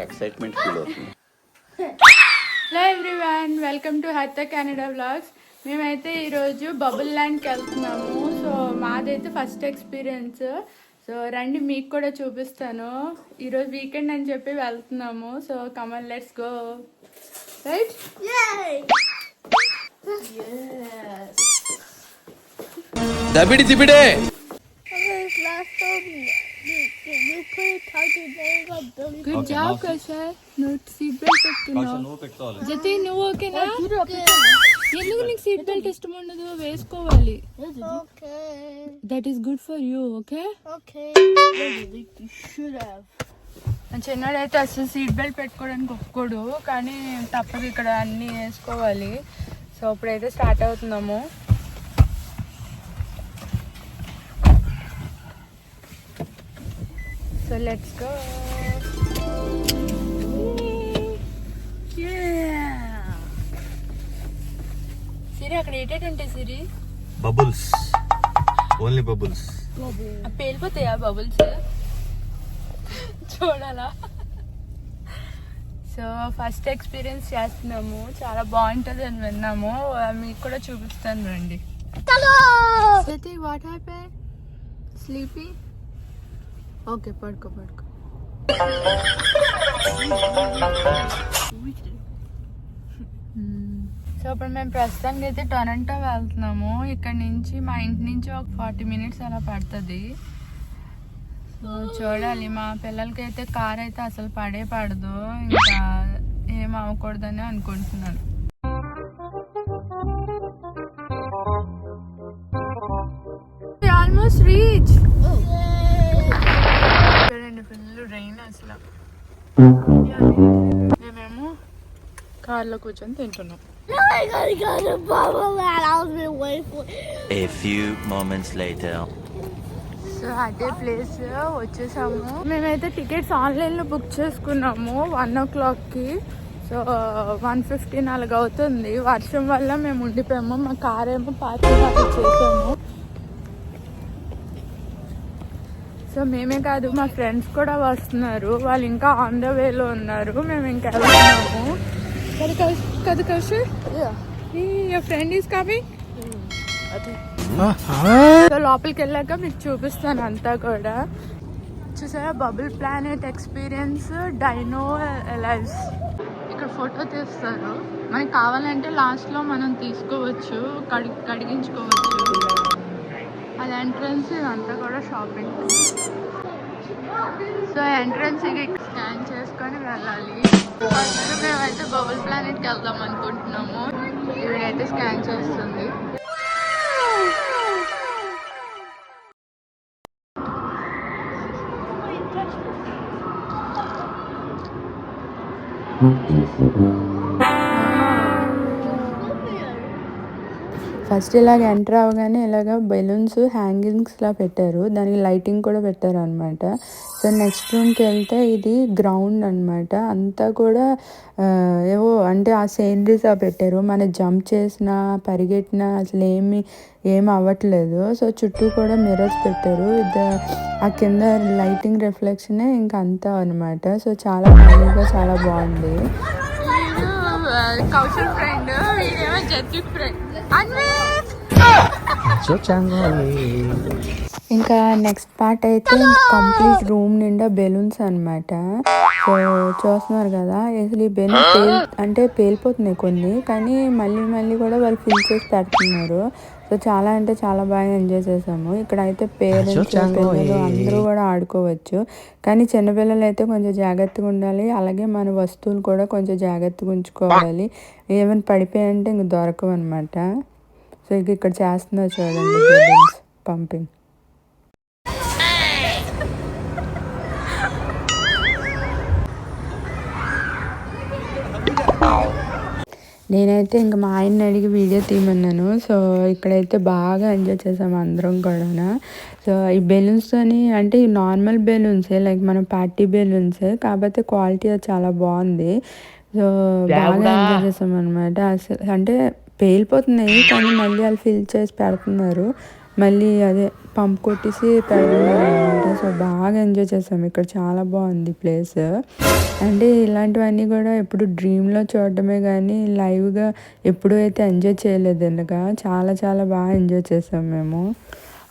Excitement feel అవుతుంది. Hello everyone, welcome to హత్త Canada vlogs. మేమైతే ఈరోజు బబుల్ ల్యాండ్కి వెళ్తున్నాము. సో మాదైతే ఫస్ట్ ఎక్స్పీరియన్స్. సో రండి మీకు కూడా చూపిస్తాను. ఈరోజు వీకెండ్ అని చెప్పి వెళ్తున్నాము. So come on, let's go. Right? దబిడి దిబిడే. Good job Kaushal. నువ్వు సీట్ బెల్ట్ పెట్టుకున్నావు. జతి నువ్వు ఓకేనా? ఎందుకు నీకు సీట్ బెల్ట్ ఇష్టం ఉండదు? వేసుకోవాలి. That is good for you. Okay. చిన్నడైతే అసలు సీట్ బెల్ట్ పెట్టుకోవడానికి ఒప్పుకోడు, కానీ తప్పదు, ఇక్కడ అన్నీ వేసుకోవాలి. సో ఇప్పుడైతే స్టార్ట్ అవుతున్నాము. So let's go. Yeah. Siri, అక్కడ ఏంటంటే సిరి బబుల్స్, ఓన్లీ బబుల్స్. పేలిపోతాయా బబుల్స్? చూడాలా? సో ఫస్ట్ ఎక్స్పీరియన్స్ చేస్తున్నాము. చాలా బాగుంటుంది అని విన్నాము. మీకు కూడా చూపిస్తాను రండి. What happen? స్లీపీ? ఓకే, పడుకో. సో ఇప్పుడు మేము ప్రస్తుతానికి అయితే టొరంటో వెళ్తున్నాము. ఇక్కడ నుంచి మా ఇంటి నుంచి ఒక 40 minutes అలా పడుతుంది. సో చూడాలి. మా పిల్లలకైతే కార్ అయితే అసలు పడదు. ఇంకా ఏం అవ్వకూడదని అనుకుంటున్నాను. Almost reach. ఫుల్ రైన్ అసలు. మేమేమో కార్లో కూర్చొని తింటున్నాం. A few moments later. So అదే ప్లేస్ వచ్చేసాము. మేమైతే టికెట్స్ ఆన్లైన్లో బుక్ చేసుకున్నాము 1 o'clockకి. సో 1:15 అలాగ అవుతుంది. వర్షం వల్ల మేము ఉండిపోయాము. మా కార్ ఏమో పార్కింగ్ అక్కడ చేసాము. సో మేమే కాదు, మా ఫ్రెండ్స్ కూడా వస్తున్నారు. వాళ్ళు ఇంకా ఆన్ ద వేలో ఉన్నారు. మేము ఇంకా వెళ్తున్నాము కదా Kaushal? Your friend is coming. So లోపలికి వెళ్ళాక మీకు చూపిస్తాను అంతా కూడా. చూసారా, బబుల్ ప్లానెట్ ఎక్స్పీరియన్స్ డైనో ఎలైవ్స్. ఇక్కడ ఫోటో తీస్తారు. మనకి కావాలంటే లాస్ట్లో మనం తీసుకోవచ్చు, కడిగించుకోవచ్చు. అది ఎంట్రన్స్. ఇదంతా కూడా షాపింగ్. సో ఎంట్రన్స్ స్కాన్ చేసుకొని వెళ్ళాలి. మేమైతే బబుల్ ప్లానెట్కి వెళ్దాం అనుకుంటున్నాము. ఇవిడైతే స్కాన్ చేస్తుంది. ఫస్ట్ ఇలాగ ఎంటర్ అవగానే ఇలాగ బెలూన్స్ హ్యాంగింగ్స్లా పెట్టారు. దానికి లైటింగ్ కూడా పెట్టారు అనమాట. సో నెక్స్ట్ రూమ్కి వెళ్తే ఇది గ్రౌండ్ అనమాట. అంతా కూడా ఏవో అంటే ఆ సీనరీస్ పెట్టారు. మన జంప్ చేసినా పరిగెట్టినా అసలు ఏమి అవ్వట్లేదు. సో చుట్టూ కూడా మిర్రర్స్ పెట్టారు. ఆ కింద లైటింగ్ రిఫ్లెక్షనే ఇంకా అంతా అనమాట. సో చాలా ఫన్నీగా చాలా బాగుంది. కౌశల్ ఫ్రెండ్, వీడేమో జత్విక్ ఫ్రెండ్. ఇంకా నెక్స్ట్ పార్ట్ అయితే కంప్లీట్ రూమ్ నిండా బెలూన్స్ అనమాట. సో చూస్తున్నారు కదా, అసలు ఈ బెలూన్ అంటే పేలిపోతున్నాయి కొన్ని, కానీ మళ్ళీ కూడా వాళ్ళు ఫిల్ చేసి పెడుతున్నారు. సో చాలా అంటే చాలా బాగా ఎంజాయ్ చేసాము. ఇక్కడ అయితే పేరెంట్స్ పిల్లలు అందరూ కూడా ఆడుకోవచ్చు. కానీ చిన్నపిల్లలు అయితే కొంచెం జాగ్రత్తగా ఉండాలి. అలాగే మన వస్తువులు కూడా కొంచెం జాగ్రత్తగా ఉంచుకోవాలి. ఏమైనా పడిపోయాయంటే ఇంక దొరకవు అనమాట. సో ఇక్కడ చేస్తున్నారు చూడండి, బెలూన్స్ పంపింగ్. నేనైతే ఇంకా మా ఆయన్ని అడిగి వీడియో తీయమన్నాను. సో ఇక్కడైతే బాగా ఎంజాయ్ చేసాము అందరం కూడా. సో ఈ బెలూన్స్తోని అంటే ఈ నార్మల్ బెలూన్సే, లైక్ మన పార్టీ బెలూన్సే, కాకపోతే క్వాలిటీ చాలా బాగుంది. సో బాగా ఎంజాయ్ చేసాం అనమాట. అసలు అంటే పేలిపోతున్నాయి కానీ మళ్ళీ వాళ్ళు ఫిల్ చేసి పెడుతున్నారు, మళ్ళీ అదే పంప్ కొట్టేసి పెడుతున్నారు అనమాట. సో బాగా ఎంజాయ్ చేసాం ఇక్కడ, చాలా బాగుంది ప్లేస్. అంటే ఇలాంటివన్నీ కూడా ఎప్పుడు డ్రీమ్లో చూడడమే కానీ లైవ్గా ఎప్పుడూ అయితే ఎంజాయ్ చేయలేదు. ఇలాగా చాలా చాలా బాగా ఎంజాయ్ చేసాం మేము.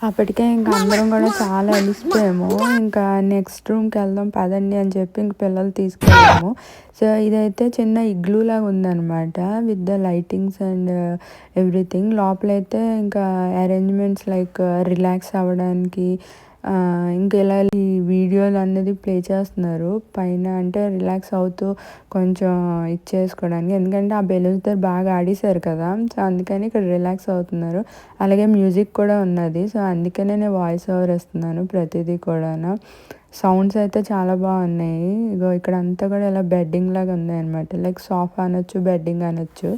అప్పటికే ఇంకా అందరం కూడా చాలా అలిసిపోయాము. ఇంకా నెక్స్ట్ రూమ్కి వెళ్దాం పదండి అని చెప్పి ఇంక పిల్లలు తీసుకెళ్ళాము. సో ఇదైతే చిన్న ఇగ్లూ లాగా ఉందన్నమాట with the lightings and everything. లోపలైతే ఇంకా అరేంజ్మెంట్స్ లైక్ రిలాక్స్ అవ్వడానికి ఇంకా ఇలా ఈ వీడియోలు అనేది ప్లే చేస్తున్నారు పైన, అంటే రిలాక్స్ అవుతూ కొంచెం ఇచ్చేసుకోవడానికి. ఎందుకంటే ఆ బెలూన్స్ దగ్గర బాగా ఆడేశారు కదా, సో అందుకని ఇక్కడ రిలాక్స్ అవుతున్నారు. అలాగే మ్యూజిక్ కూడా ఉన్నది, సో అందుకనే నేను వాయిస్ ఓవర్ ఇస్తున్నాను ప్రతిదీ కూడా. సౌండ్స్ అయితే చాలా బాగున్నాయి. ఇగో ఇక్కడ అంతా కూడా ఇలా బెడ్డింగ్ లాగా ఉన్నాయి అనమాట, లైక్ సోఫా అనొచ్చు, బెడ్డింగ్ అనొచ్చు.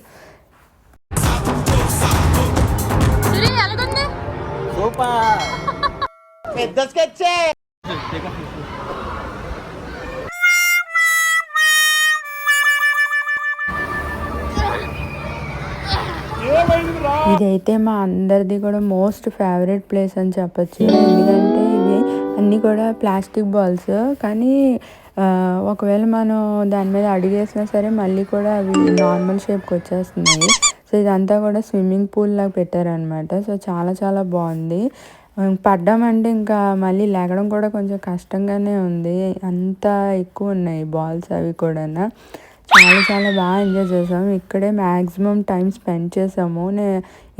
ఇదైతే మా అందరిది కూడా మోస్ట్ ఫేవరెట్ ప్లేస్ అని చెప్పచ్చు. ఎందుకంటే ఇవి అన్నీ కూడా ప్లాస్టిక్ బాల్స్, కానీ ఒకవేళ మనం దాని మీద అడుగేసినా సరే మళ్ళీ కూడా అవి నార్మల్ షేప్కి వచ్చేస్తున్నాయి. సో ఇదంతా కూడా స్విమ్మింగ్ పూల్ లాగా పెట్టారనమాట. సో చాలా చాలా బాగుంది. పడ్డామంటే ఇంకా మళ్ళీ లేగడం కూడా కొంచెం కష్టంగానే ఉంది, అంత ఎక్కువ ఉన్నాయి బాల్స్ అవి కూడా. చాలా చాలా బాగా ఎంజాయ్ చేసాము. ఇక్కడే మ్యాక్సిమం టైం స్పెండ్ చేసాము.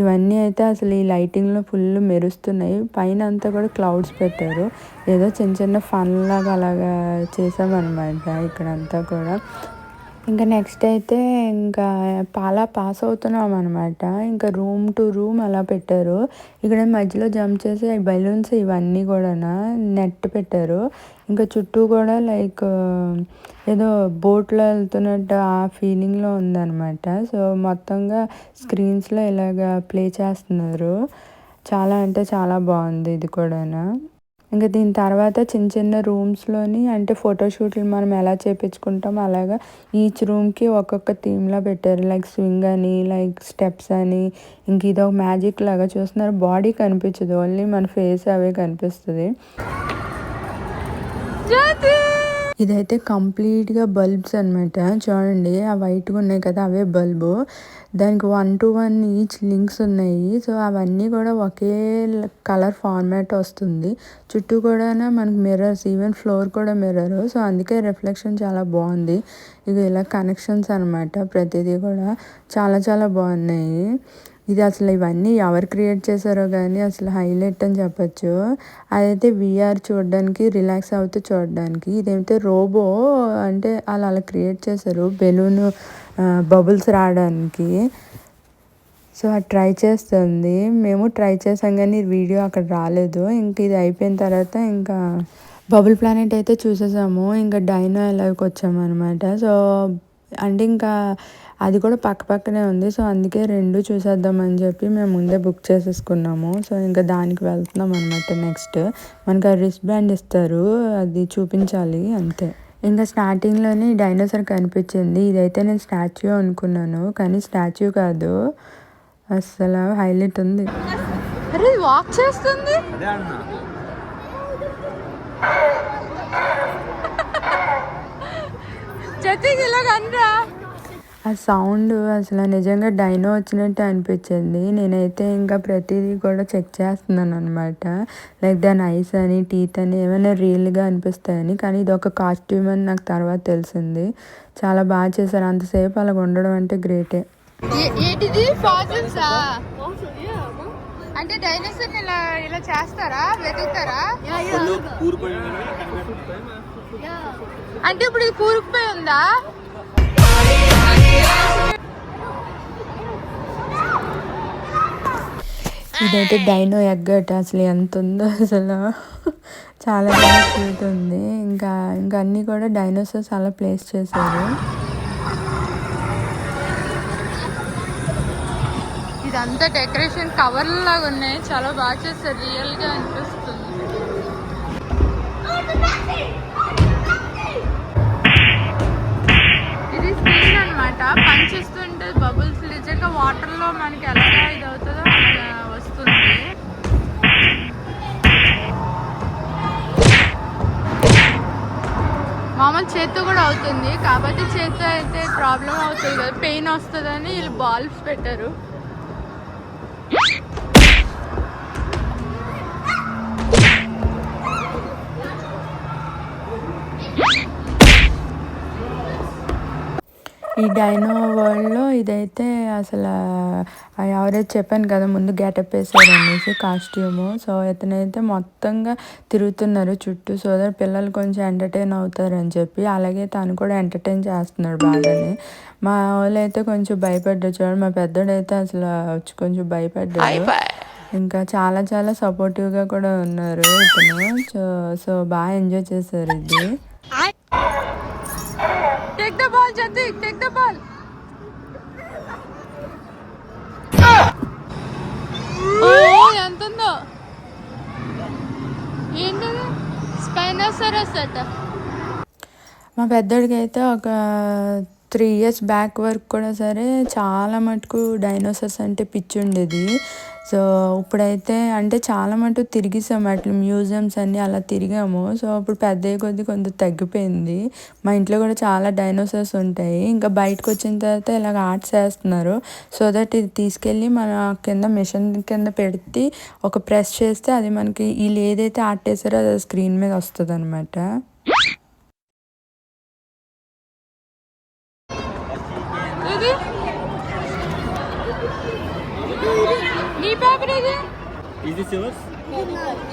ఇవన్నీ అయితే అసలు ఈ లైటింగ్లో ఫుల్ మెరుస్తున్నాయి. పైన అంతా కూడా క్లౌడ్స్ పెట్టారు, ఏదో చిన్న చిన్న ఫన్ లాగా అలాగా చేసామన్నమాట ఇక్కడంతా కూడా. ఇంకా నెక్స్ట్ అయితే ఇంకా పాస్ అవుతున్నాం అనమాట. ఇంకా రూమ్ టు రూమ్ అలా పెట్టారు. ఇక్కడ మధ్యలో జంప్ చేసి బెలూన్స్ ఇవన్నీ కూడా నెట్ పెట్టారు. ఇంకా చుట్టూ కూడా లైక్ ఏదో బోట్లో వెళ్తున్నట్టు ఆ ఫీలింగ్లో ఉందన్నమాట. సో మొత్తంగా స్క్రీన్స్లో ఇలాగ ప్లే చేస్తున్నారు. చాలా అంటే చాలా బాగుంది ఇది కూడా. ఇంకా దీని తర్వాత చిన్న చిన్న రూమ్స్లోని అంటే ఫోటోషూట్లు మనం ఎలా చేయించుకుంటామో అలాగా ఈచ్ రూమ్కి ఒక్కొక్క థీమ్లా పెట్టారు. లైక్ స్వింగ్ అని, లైక్ స్టెప్స్ అని. ఇంక ఇది ఒక మ్యాజిక్ లాగా చూస్తున్నారు, బాడీ కనిపించదు, ఓన్లీ మన ఫేస్ అవే కనిపిస్తుంది. ఇదైతే కంప్లీట్గా బల్బ్స్ అనమాట. చూడండి ఆ వైట్గా ఉన్నాయి కదా, అవే బల్బు. దానికి 1 to 1 ఈచ్ లింక్స్ ఉన్నాయి. సో అవన్నీ కూడా ఒకే కలర్ ఫార్మాట్ వస్తుంది. చుట్టూ కూడా మనకు మిర్రర్స్, ఈవెన్ ఫ్లోర్ కూడా మిర్రర్. సో అందుకే రిఫ్లెక్షన్ చాలా బాగుంది. ఇక ఇలా కనెక్షన్స్ అనమాట, ప్రతిదీ కూడా చాలా చాలా బాగున్నాయి. ఇది అసలు ఇవన్నీ ఎవరు క్రియేట్ చేశారో కానీ అసలు హైలైట్ అని చెప్పచ్చు. అదైతే వీఆర్ చూడడానికి, రిలాక్స్ అవుతూ చూడడానికి. ఇదైతే రోబో, అంటే అలా క్రియేట్ చేశారు బెలూన్ బబుల్స్ రావడానికి. సో అది ట్రై చేస్తుంది, మేము ట్రై చేసాం కానీ వీడియో అక్కడ రాలేదు. ఇంక ఇది అయిపోయిన తర్వాత ఇంకా బబుల్ ప్లానెట్ అయితే చూసేసాము. ఇంకా డైనో ఎలాగకి వచ్చామన్నమాట. సో అంటే ఇంకా అది కూడా పక్కనే ఉంది. సో అందుకే 2 చూసేద్దామని చెప్పి మేము ముందే బుక్ చేసేసుకున్నాము. సో ఇంకా దానికి వెళ్తున్నాం అనమాట. నెక్స్ట్ మనకు ఆ రిస్ట్ బ్యాండ్ ఇస్తారు, అది చూపించాలి అంతే. ఇంకా స్టార్టింగ్లోనే డైనోసార్ కనిపించింది. ఇదైతే నేను స్టాచ్యూ అనుకున్నాను, కానీ స్టాచ్యూ కాదు, అసలు హైలైట్ ఉంది. అరే వాక్ చేస్తుంది. ఆ సౌండ్ అసలు నిజంగా డైనో వచ్చినట్టు అనిపించింది. నేనైతే ఇంకా ప్రతిదీ కూడా చెక్ చేస్తున్నాను అనమాట, లైక్ దాని ఐస్ అని, టీత్ అని ఏమైనా రియల్గా అనిపిస్తాయని. కానీ ఇది ఒక కాస్ట్యూమ్ అని నాకు తర్వాత తెలిసింది. చాలా బాగా చేశారు, అంతసేపు అలా ఉండడం అంటే గ్రేటే. అంటే డైనోసార్ ఇలా చేస్తారా, వెతుకుతారా? అంటే ఇప్పుడు ఇది కూరుకుపోయి ఉందా? ఇదైతే డైనో ఎగ్గట, అసలు ఎంత ఉందో అసలు, చాలా బాగా క్యూట్ ఉంది. ఇంకా అన్నీ కూడా డైనోసార్స్ అలా ప్లేస్ చేశారు. ఇదంతా డెకరేషన్ కవర్ లాగా ఉన్నాయి, చాలా బాగా చేస్తారు, రియల్ గా అనిపిస్తుంది. ఇది స్క్రీన్ అనమాట, పనిచేస్తుంటే బబుల్స్ నిజంగా వాటర్లో మనకి ఎలా ఇది అవుతుందో అలా వస్తుంది. మామూలు చేత్తో కూడా అవుతుంది, కాబట్టి చేత్తో అయితే ప్రాబ్లం అవుతుంది కదా, పెయిన్ వస్తుందని వీళ్ళు బాల్స్ పెట్టారు. ఈ డైనో వరల్డ్లో ఇదైతే అసలు ఎవరైతే చెప్పాను కదా ముందు గెటప్ వేసారు అనేసి కాస్ట్యూము. సో ఇతనైతే మొత్తంగా తిరుగుతున్నారు చుట్టూ, సో దట్ పిల్లలు కొంచెం ఎంటర్టైన్ అవుతారని చెప్పి. అలాగే తను కూడా ఎంటర్టైన్ చేస్తున్నాడు బాగానే. మా వాళ్ళు అయితే కొంచెం భయపడ్డారు చూడండి, మా పెద్దోడైతే అసలు వచ్చి కొంచెం భయపడ్డాడు. ఇంకా చాలా చాలా సపోర్టివ్గా కూడా ఉన్నారు ఇతను. సో బాగా ఎంజాయ్ చేశారు ఇది. Take the ball, Jatik. Take the ball. ఎంత ఉందో ఏంటది? స్పైనోసరస్ అట. మా పెద్దోడికి అయితే ఒక 3 years బ్యాక్ వరకు కూడా సరే చాలా మటుకు డైనోసార్స్ అంటే పిచ్చి ఉండేది. సో ఇప్పుడైతే అంటే చాలా మటుకు తిరిగేసాము, అట్లా మ్యూజియంస్ అన్నీ అలా తిరిగాము. సో ఇప్పుడు పెద్ద కొద్ది కొంత తగ్గిపోయింది. మా ఇంట్లో కూడా చాలా డైనోసార్స్ ఉంటాయి. ఇంకా బయటకు వచ్చిన తర్వాత ఇలాగ ఆర్ట్స్ వేస్తున్నారు. సో దట్ ఇది తీసుకెళ్ళి మన కింద మిషన్ కింద పెడితే ఒక ప్రెస్ చేస్తే అది మనకి వీళ్ళు ఏదైతే ఆర్ట్ వేసారో అది స్క్రీన్ మీద వస్తుంది అనమాట. నీ పేపర్ ఇది? Is this yours? No,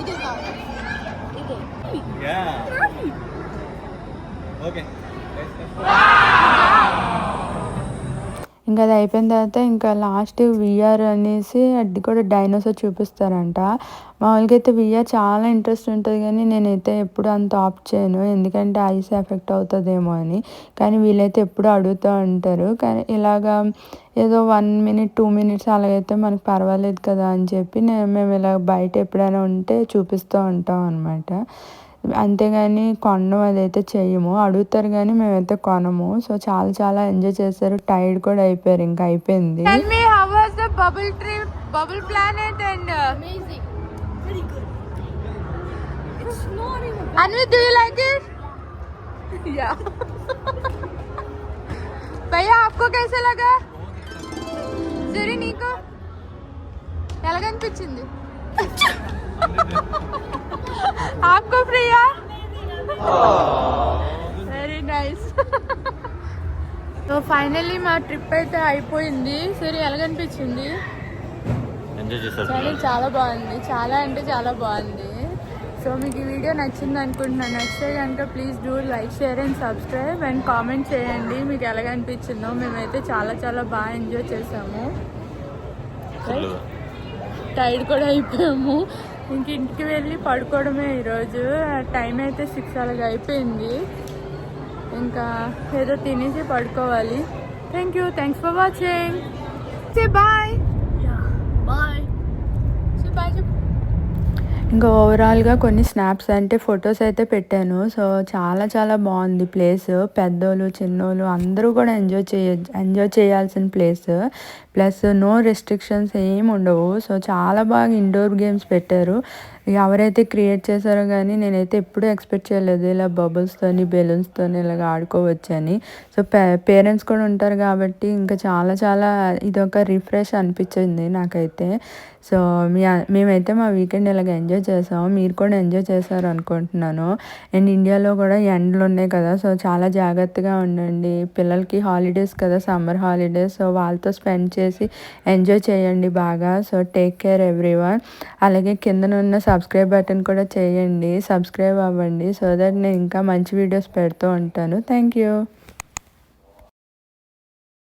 it is not. Yeah. Okay. ఇంకా అది అయిపోయిన తర్వాత ఇంకా లాస్ట్ విఆర్ అనేసి అది కూడా డైనోసార్ చూపిస్తారంట. మామూలుగా అయితే విఆర్ చాలా ఇంట్రెస్ట్ ఉంటుంది, కానీ నేనైతే ఎప్పుడు అంత ఆప్ట్ చేయను, ఎందుకంటే ఐస్ ఎఫెక్ట్ అవుతుందేమో అని. కానీ వీళ్ళైతే ఎప్పుడు అడుగుతూ ఉంటారు. కానీ ఇలాగా ఏదో 1 minute 2 minutes అలాగైతే మనకు పర్వాలేదు కదా అని చెప్పి మేము ఇలా బయట ఎప్పుడైనా ఉంటే చూపిస్తూ ఉంటాం అనమాట. అంతేగాని కొనడం అదైతే చెయ్యము, అడుగుతారు కానీ మేమైతే కొనము. సో చాలా చాలా ఎంజాయ్ చేశారు, టైర్డ్ కూడా అయిపోయారు, ఇంకా అయిపోయింది. Tell me how was the bubble trip, bubble planet and Amazing. Very good. It's not even bad. Anvi, do you like it? Yeah. भैया आपको कैसे लगा? జరి నీకు ఎలాగ అనిపించింది? आपको Priya? Very nice. So finally మా ట్రిప్ అయితే అయిపోయింది. సరే ఎలాగనిపించింది? ఎంజాయ్ చేశారు. చాలా చాలా బాగుంది, చాలా అంటే చాలా బాగుంది. సో మీకు ఈ వీడియో నచ్చింది అనుకుంటున్నాను. నచ్చితే కనుక please do like, share and subscribe and comment చేయండి మీకు ఎలాగనిపించిందో. మేమైతే చాలా చాలా బాగా ఎంజాయ్ చేసాము. టైర్డ్ కూడా అయిపోయాము, ఇంక ఇంటికి వెళ్ళి పడుకోవడమే ఈరోజు. టైం అయితే 6 అలాగ అయిపోయింది. ఇంకా ఏదో తినేసి పడుకోవాలి. Thanks for watching. Say bye. Bye. Say bye చెప్పు. ఇంకా ఓవరాల్గా కొన్ని స్నాప్స్ అంటే ఫొటోస్ అయితే పెట్టాను. సో చాలా చాలా బాగుంది ప్లేస్. పెద్దోళ్ళు చిన్నోళ్ళు అందరూ కూడా ఎంజాయ్ చేయాల్సిన ప్లేస్. ప్లస్ నో రెస్ట్రిక్షన్స్ ఏమి ఉండవు. సో చాలా బాగా ఇండోర్ గేమ్స్ పెట్టారు. ఎవరైతే క్రియేట్ చేశారో కానీ నేనైతే ఎప్పుడూ ఎక్స్పెక్ట్ చేయలేదు ఇలా బబుల్స్తోని బెలూన్స్తోని ఇలాగ ఆడుకోవచ్చు అని. సో పేరెంట్స్ కూడా ఉంటారు కాబట్టి ఇంకా చాలా చాలా ఇదొక రిఫ్రెష్ అనిపించింది నాకైతే. సో మేమైతే మా వీకెండ్ ఇలాగ ఎంజాయ్ చేసాము. మీరు కూడా ఎంజాయ్ చేశారు అనుకుంటున్నాను. అండ్ ఇండియాలో కూడా ఎండలు ఉన్నాయి కదా, సో చాలా జాగ్రత్తగా ఉండండి. పిల్లలకి హాలిడేస్ కదా, సమ్మర్ హాలిడేస్, సో వాళ్ళతో స్పెండ్ చేసి ఎంజాయ్ చేయండి బాగా. So take care everyone. అలాగే కిందనున్న సబ్స్క్రైబ్ బటన్ కూడా చేయండి, సబ్స్క్రైబ్ అవ్వండి, సో దట్ నేను ఇంకా మంచి వీడియోస్ పెడుతూ ఉంటాను. Thank you.